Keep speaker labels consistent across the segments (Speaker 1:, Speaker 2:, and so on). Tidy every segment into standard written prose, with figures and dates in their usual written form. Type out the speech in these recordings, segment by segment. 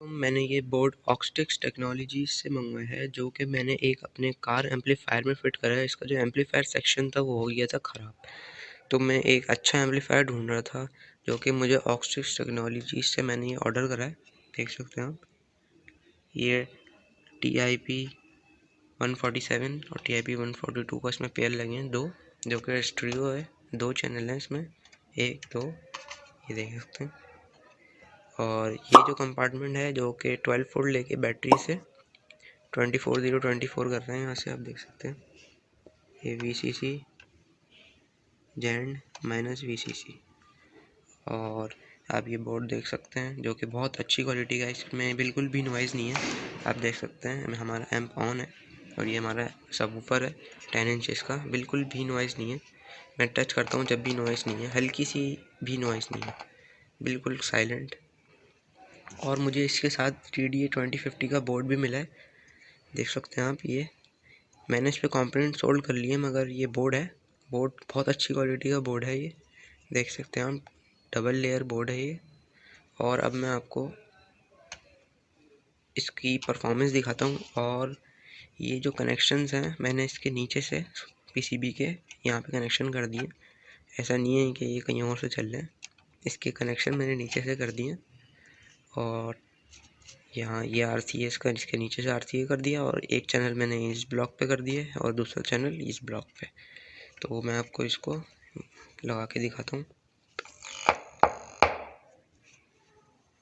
Speaker 1: मैंने ये board ऑक्सटिक्स technologies से मंगवाया है, जो कि मैंने एक अपने कार एम्पलीफायर में फ़िट करा है। इसका जो एम्पलीफायर सेक्शन था वो हो गया था ख़राब, तो मैं एक अच्छा एम्पलीफायर ढूंढ रहा था, जो कि मुझे ऑक्सटिक्स टेक्नोलॉजीज से मैंने ये ऑर्डर करा है। देख सकते हैं आप, ये TIP 147 और TIP 142 का इसमें पेयर लगे हैं, दो, जो कि स्टीरियो है, दो चैनल हैं इसमें, एक दो, ये देख सकते हैं। और ये जो कंपार्टमेंट है, जो कि 12 वोल्ट लेके बैटरी से 24 कर रहे हैं, यहाँ से आप देख सकते हैं। ये VCC जेंड माइनस VCC, और आप ये बोर्ड देख सकते हैं, जो कि बहुत अच्छी क्वालिटी का है। इसमें बिल्कुल भी नॉइज़ नहीं है। आप देख सकते हैं हमारा एम्प ऑन है, और ये हमारा सबवूफर है 10 इंच इसका, बिल्कुल भी नॉइज़ नहीं है। मैं टच करता हूँ जब भी नॉइज़ नहीं है, हल्की सी भी नॉइज़ नहीं है, बिल्कुल साइलेंट। और मुझे इसके साथ TDA 2050 का बोर्ड भी मिला है, देख सकते हैं आप। ये मैंने इस पे कंपोनेंट सोल्ड कर लिए, मगर ये बोर्ड है, बोर्ड बहुत अच्छी क्वालिटी का बोर्ड है। ये देख सकते हैं आप, डबल लेयर बोर्ड है ये। और अब मैं आपको इसकी परफॉर्मेंस दिखाता हूँ। और ये जो कनेक्शंस हैं, मैंने इसके नीचे से PCB के यहाँ पे कनेक्शन कर दिए। ऐसा नहीं है कि ये कहीं और से चल रहे हैं, इसके कनेक्शन मैंने नीचे से कर दिए। और यहाँ ये RCA का, इसके नीचे से RCA कर दिया, और एक चैनल मैंने इस ब्लॉक पे कर दिया है और दूसरा चैनल इस ब्लॉक पे। तो मैं आपको इसको लगा के दिखाता हूँ,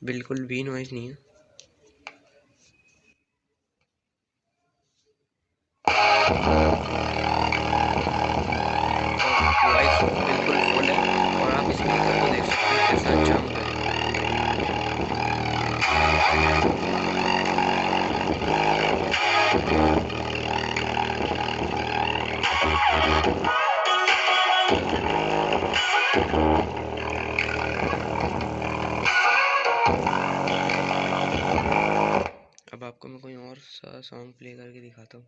Speaker 1: बिल्कुल भी नॉइज़ नहीं है। वॉइस बिल्कुल फुल है, और आप स्पीकर को देख सकते हैं कैसा जंप है। अब आपको मैं कोई और सा सॉन्ग प्ले करके दिखाता हूँ।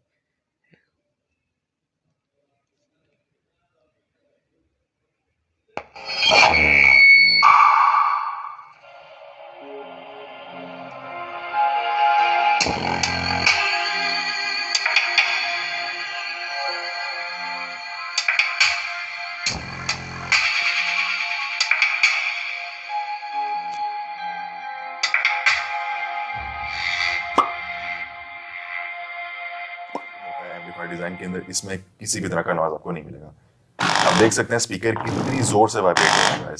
Speaker 2: एम्पलीफायर डिजाइन के अंदर इसमें किसी भी तरह का नॉइज आपको नहीं मिलेगा। आप देख सकते हैं स्पीकर कितनी जोर से वाइब्रेट हो रहा है।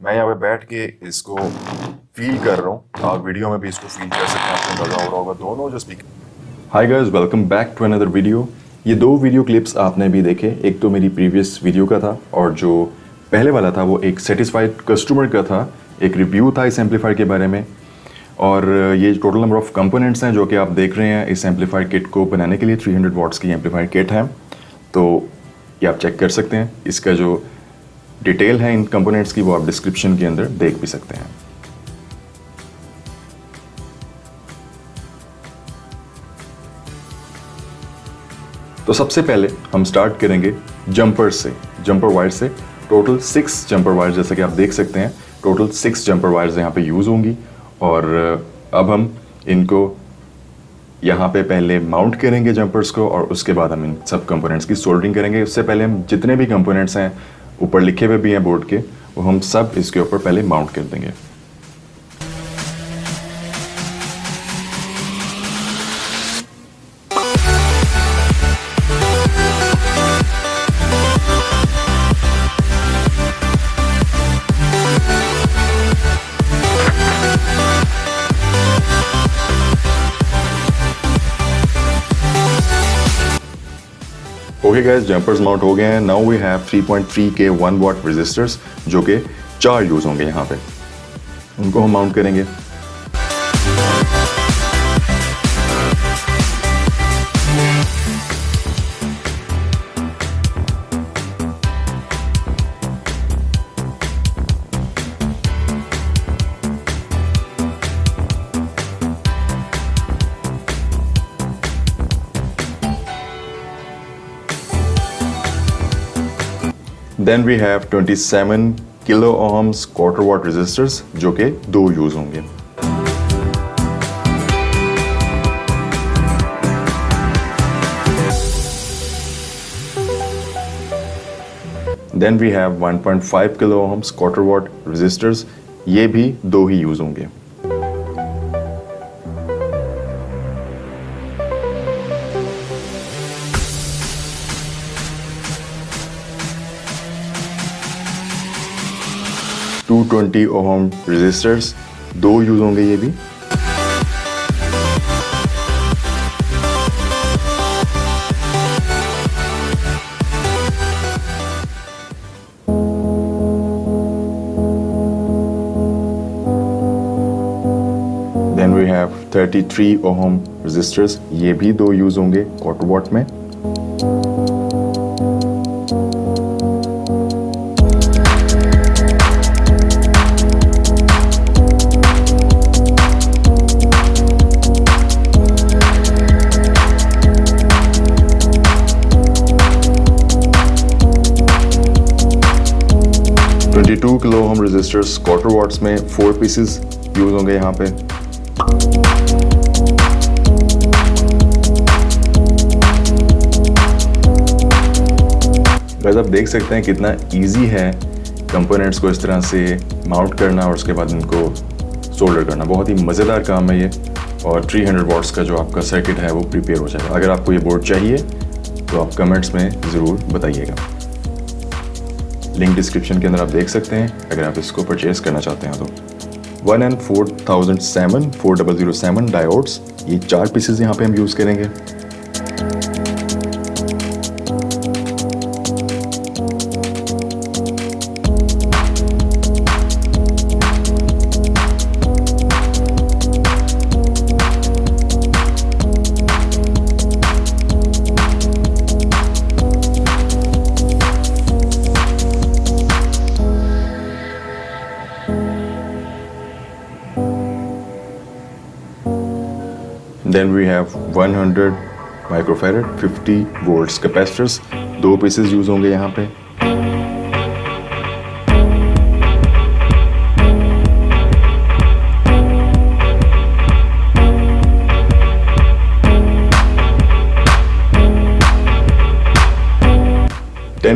Speaker 2: मैं यहाँ पे बैठ के इसको फील कर रहा हूँ, आप वीडियो में भी इसको फील कर सकते हैं, आपको अंदाजा हो रहा होगा दोनों जो speaker. Hi guys, welcome back to another video. ये दो वीडियो क्लिप्स आपने भी देखे, एक तो मेरी प्रीवियस वीडियो का था, और जो पहले वाला था वो एक सेटिस्फाइड कस्टमर का था, एक रिव्यू था इस एम्पलीफायर के बारे में। और ये टोटल नंबर ऑफ कंपोनेंट्स हैं जो कि आप देख रहे हैं इस एम्पलीफायर किट को बनाने के लिए। 300 वाट्स की एम्पलीफायर किट है, तो ये आप चेक कर सकते हैं। इसका जो डिटेल है इन कंपोनेंट्स की वो आप डिस्क्रिप्शन के अंदर देख भी सकते हैं। तो सबसे पहले हम स्टार्ट करेंगे जंपर से, जंपर वायर से। टोटल 6 जंपर वायर, जैसे कि आप देख सकते हैं, टोटल 6 जंपर वायर्स यहाँ पे यूज़ होंगी। और अब हम इनको यहाँ पे पहले माउंट करेंगे जंपर्स को, और उसके बाद हम इन सब कंपोनेंट्स की सोल्डरिंग करेंगे। उससे पहले हम जितने भी कंपोनेंट्स हैं ऊपर लिखे हुए भी हैं बोर्ड के, वो हम सब इसके ऊपर पहले माउंट कर देंगे। ओके गाइस, जंपर्स माउंट हो गए हैं। Now we have 3.3K 1 watt resistors, जो कि 4 यूज होंगे यहाँ पे, उनको हम माउंट करेंगे। Then we have 27 kilo ohms quarter watt resistors, जो कि 2 यूज होंगे। Then we have 1.5 kilo ohms quarter watt resistors, ये भी दो ही यूज होंगे। टू 220 ओम रेजिस्टर्स, दो यूज होंगे ये भी। Then we have 33 ohm resistors, ये भी दो यूज होंगे क्वार्टर वॉट में। Two kilo ohm resistors quarter watts में 4 पीसेस यूज होंगे यहाँ पे। गाइस आप देख सकते हैं कितना इजी है कंपोनेंट्स को इस तरह से माउंट करना और उसके बाद इनको सोल्डर करना। बहुत ही मज़ेदार काम है ये, और 300 वॉट्स का जो आपका सर्किट है वो प्रिपेयर हो जाएगा। अगर आपको ये बोर्ड चाहिए तो आप कमेंट्स में ज़रूर बताइएगा। लिंक डिस्क्रिप्शन के अंदर आप देख सकते हैं अगर आप इसको परचेज करना चाहते हैं तो। 1N4007 डायोड्स, ये 4 पीसेस यहाँ पे हम यूज़ करेंगे। Then we have 100 microfarad 50 volts capacitors, दो पीसेस यूज होंगे यहाँ पे।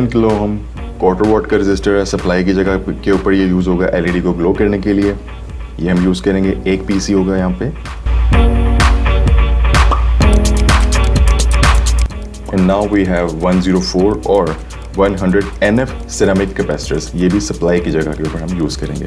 Speaker 2: किलो ओम क्वार्टर वॉट का रेजिस्टर है, सप्लाई की जगह के ऊपर ये यूज होगा एलईडी को ग्लो करने के लिए। ये हम यूज करेंगे, एक पीस ही होगा यहाँ पे। And now we have 104 और 100 NF ceramic capacitors, ये भी सप्लाई की जगह के ऊपर हम यूज करेंगे।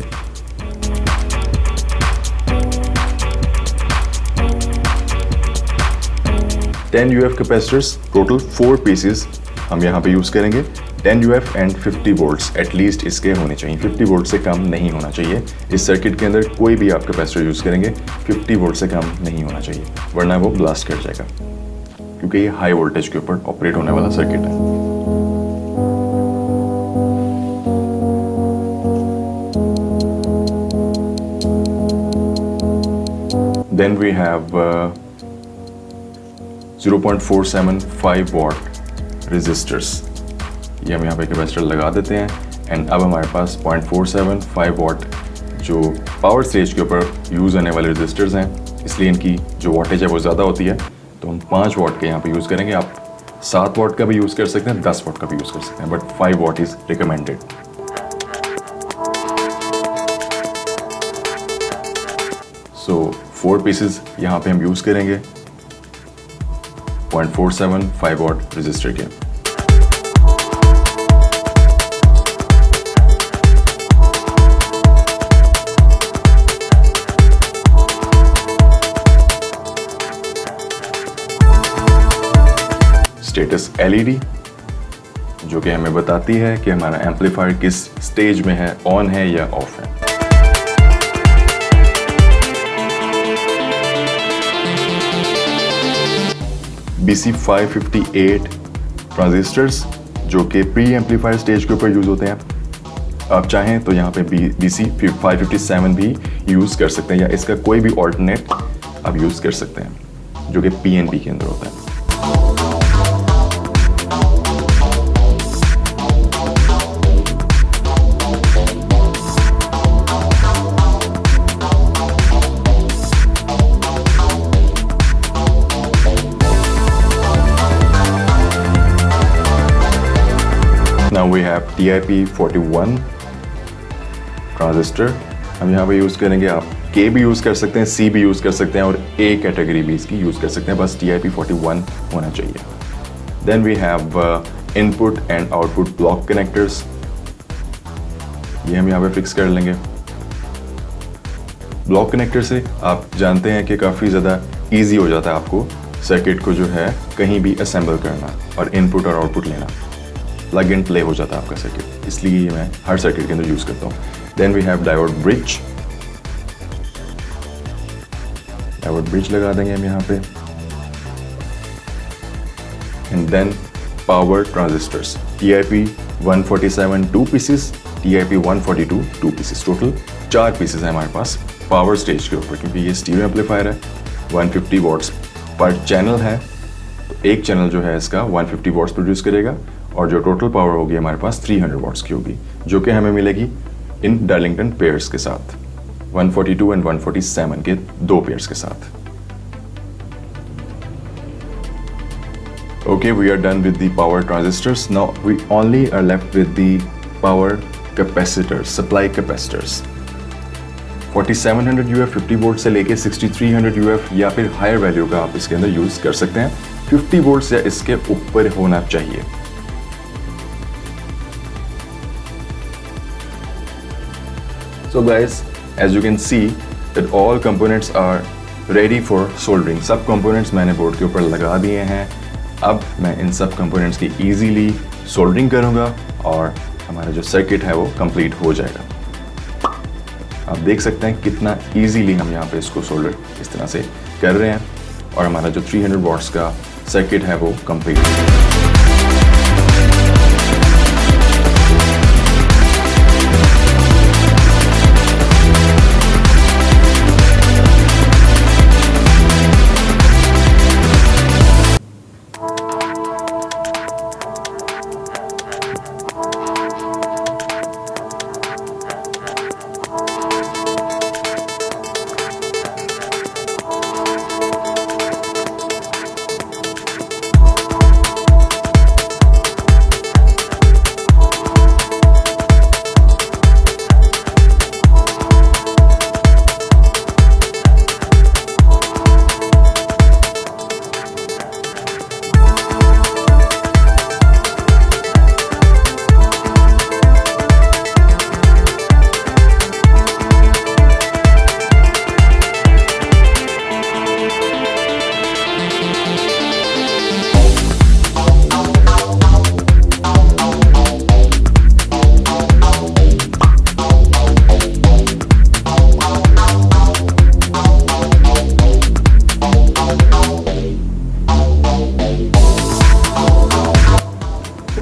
Speaker 2: $10 UF capacitors, टोटल 4 पीसेस हम यहाँ पे यूज करेंगे। 10 UF एंड 50 वोल्ट्स एटलीस्ट इसके होने चाहिए, 50 वोल्ट से कम नहीं होना चाहिए। इस सर्किट के अंदर कोई भी आप कैपेसिटर यूज करेंगे 50 वोल्ट से कम नहीं होना चाहिए, वरना वो ब्लास्ट कर जाएगा, क्योंकि ये हाई वोल्टेज के ऊपर ऑपरेट होने वाला सर्किट है। Then we have 0.475 watt resistors, ये हम यहाँ पे कैपेसिटर लगा देते हैं। एंड अब हमारे पास 0.475 वॉट जो पावर स्टेज के ऊपर यूज होने वाले रेजिस्टर्स हैं, इसलिए इनकी जो वॉटेज है वो ज़्यादा होती है, तो हम 5 वॉट के यहाँ पे यूज़ करेंगे। आप 7 वॉट का भी यूज़ कर सकते हैं, 10 वॉट का भी यूज़ कर सकते हैं, but 5 what is recommended. So 4 pieces यहाँ पे हम यूज़ करेंगे 0.475 वॉट रेजिस्टर के। स्टेटस एलईडी जो कि हमें बताती है कि हमारा एम्पलीफायर किस स्टेज में है, ऑन है या ऑफ है। BC558 ट्रांजिस्टर्स जो कि प्री एम्पलीफायर स्टेज के ऊपर यूज होते हैं। आप चाहें तो यहाँ पे BC557 भी यूज कर सकते हैं, या इसका कोई भी ऑल्टरनेट आप यूज कर सकते हैं जो कि PNP के अंदर होता है। Now we have TIP41 transistor. हम यहाँ पे यूज़ करेंगे, आप K भी यूज़ कर सकते हैं, C भी यूज़ कर सकते हैं और A कैटेगरी भी इसकी यूज़ कर सकते हैं, बस TIP41 होना चाहिए। Then we have input and output block connectors, ये हम यहाँ पे फिक्स कर लेंगे। ब्लॉक कनेक्टर से आप जानते हैं कि काफ़ी ज़्यादा ईजी हो जाता है आपको सर्किट को जो है कहीं भी असेंबल करना और इनपुट और आउटपुट लेना, प्लग एंड प्ले हो जाता है आपका सर्किट, इसलिए मैं हर सर्किट के अंदर यूज़ करता हूँ। Then we have diode bridge, diode bridge लगा देंगे हम यहाँ पे। And then power transistors, TIP147 2 pieces, TIP142 2 pieces, total 4 pieces है हमारे पास पावर स्टेज के ऊपर, क्योंकि ये स्टीरियो एम्पलीफायर है। 150 वॉट्स पर चैनल है, तो एक चैनल जो है इसका 150 वॉट्स प्रोड्यूस करेगा और जो टोटल पावर होगी हमारे पास 300 वॉट्स की होगी, जो कि हमें मिलेगी इन डार्लिंगटन पेयर्स के साथ, 142 एंड 147 के 2 पेयर्स के साथ। Okay, we are done with the power transistors. Now we only are left with the power capacitors, supply capacitors. 4700 UF 50 volt से लेके 6300 UF या फिर हायर वैल्यू का आप इसके अंदर यूज कर सकते हैं। 50 वोल्ट या इसके ऊपर होना चाहिए। So guys, as you can see that all components are ready for soldering. सब components मैंने बोर्ड के ऊपर लगा दिए हैं। अब मैं इन सब कंपोनेंट्स की इजीली सोल्डरिंग करूंगा और हमारा जो सर्किट है वो कंप्लीट हो जाएगा। आप देख सकते हैं कितना इजीली हम यहाँ पे इसको सोल्डर इस तरह से कर रहे हैं और हमारा जो 300 वॉट्स का सर्किट है वो कंप्लीट हो जाएगा।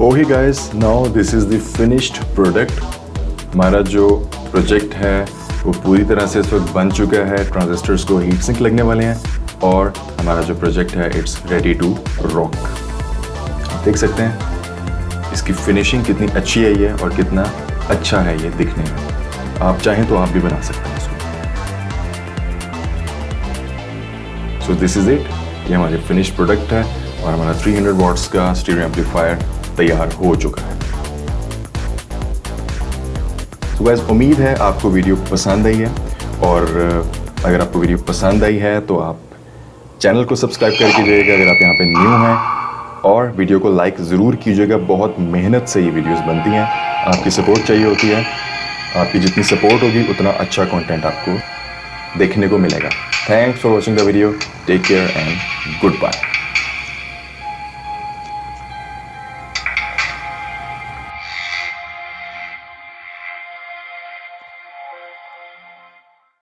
Speaker 2: Okay guys, now this is the finished product. हमारा जो प्रोजेक्ट है वो पूरी तरह से इस वक्त बन चुका है। ट्रांजिस्टर्स को हीट सिंक लगने वाले हैं और हमारा जो प्रोजेक्ट है इट्स रेडी टू रॉक। आप देख सकते हैं इसकी फिनिशिंग कितनी अच्छी है ये और कितना अच्छा है ये दिखने में। आप चाहें तो आप भी बना सकते हैं इसको। सो दिस इज़ इट, ये हमारी फिनिश्ड प्रोडक्ट है और हमारा 300 वॉट्स का स्टीरियो एम्पलीफायर तैयार हो चुका है। तो गाइस, उम्मीद है आपको वीडियो पसंद आई है और अगर आपको वीडियो पसंद आई है तो आप चैनल को सब्सक्राइब कर कीजिएगा अगर आप यहाँ पे न्यू हैं, और वीडियो को लाइक ज़रूर कीजिएगा। बहुत मेहनत से ये वीडियोस बनती हैं, आपकी सपोर्ट चाहिए होती है। आपकी जितनी सपोर्ट होगी उतना अच्छा कंटेंट आपको देखने को मिलेगा। Thanks for watching the video, take care and good bye.